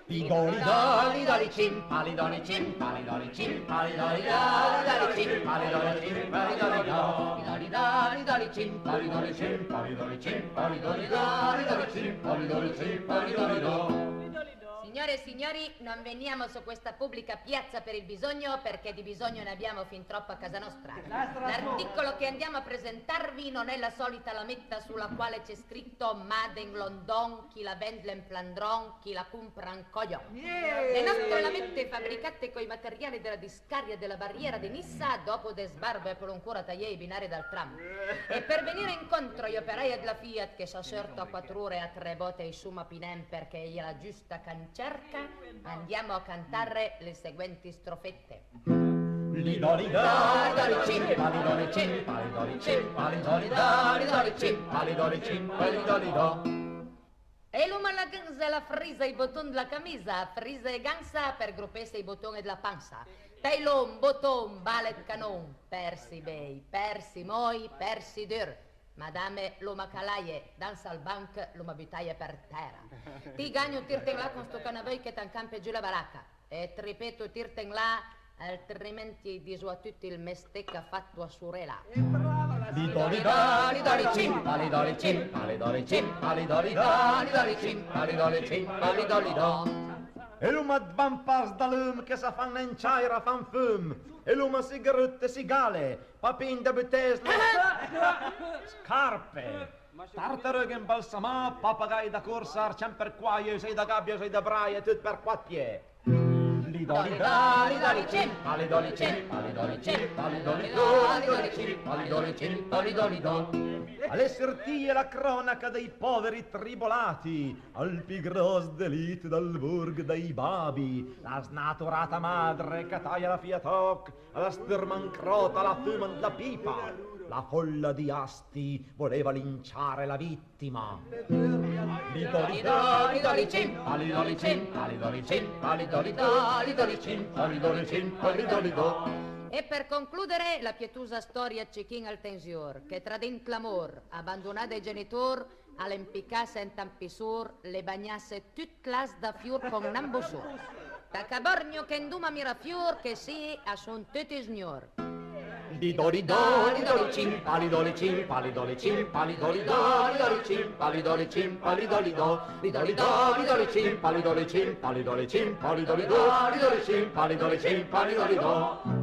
Lidoli doli doli cim, palidoli cim, palidoli cim, palidoli doli cim, palidoli cim, palidoli do. Lidoli doli doli cim, palidoli cim, palidoli cim, palidoli doli cim, palidoli cim, palidoli do. Signore e signori, non veniamo su questa pubblica piazza per il bisogno, perché di bisogno ne abbiamo fin troppo a casa nostra. L'articolo che andiamo a presentarvi non è la solita lametta sulla quale c'è scritto Made in London, chi la vende in Flandron, chi la compra in coglion. Le nostre lamette fabbricate con i materiali della discaria della barriera di Nissa, dopo de sbarbe per un cura tagliare i binari dal tram. E per venire incontro agli operai della Fiat che si assorto a 4 ore a 3 botte e summa pinem perché è la giusta cancerca, andiamo a cantare le seguenti strofette. Lidoli doli cim, palidoli cim, palidoli cim, palidoli doli cim, palidoli cim, palidoli do. E l'uma la ganza la frisa i bottoni della camisa, frisa e ganza per gruppesse i bottoni della panza. Tailon, boton, ballet canon, persi bei, persi moi, persi dur. Madame, l'uma calaie, danza al banc, l'uma butaie per terra. Ti gagno tirten là con sto canavoi che t'an campe giù la baracca. E ti ripeto tirten là, altrimenti disua tutti il mestecca fatto a sorella. Lidoli doli cim, palidoli cim, palidoli cim, palidoli doli cim, palidoli cim, palidoli do. E l'uma d'vampas da l'um che sa fanno in ciaira fan fum. E l'uma sigarette sigale, papin da betes scarpe. Tartarughe imbalsamà, papagai da corsa, arcian per quaie, sei da gabbia, sei da braie, tut per quattie. Lidoli doli cim, palidoli cim, palidoli cim, palidoli cim, palidoli cim, palidoli do. Alle sertie la cronaca dei poveri tribolati, al pigros d'elite dal burg dei babi, la snaturata madre che taglia la fiatoc, la stirmancrota la fuman da pipa, la folla di asti voleva linciare la vittima. Lidoli doli cim, palidoli cim, palidoli cim, palidoli cim, palidoli cim, palidoli do. E per concludere la pietusa storia Cechin al tensior, che tradent l'amor, abbandonata ai genitor, all'impicasse in tampisur, le bagnasse tut clas da fiur con nambosur. Da caborgno che induma mirafior, che si a son tutti signor. Lidoli doli cim, palidoli cim, palidoli cim, palidoli cim, palidoli cim, palidoli do. Lidoli doli cim, palidoli cim, palidoli cim, palidoli cim, palidoli cim, palidoli do.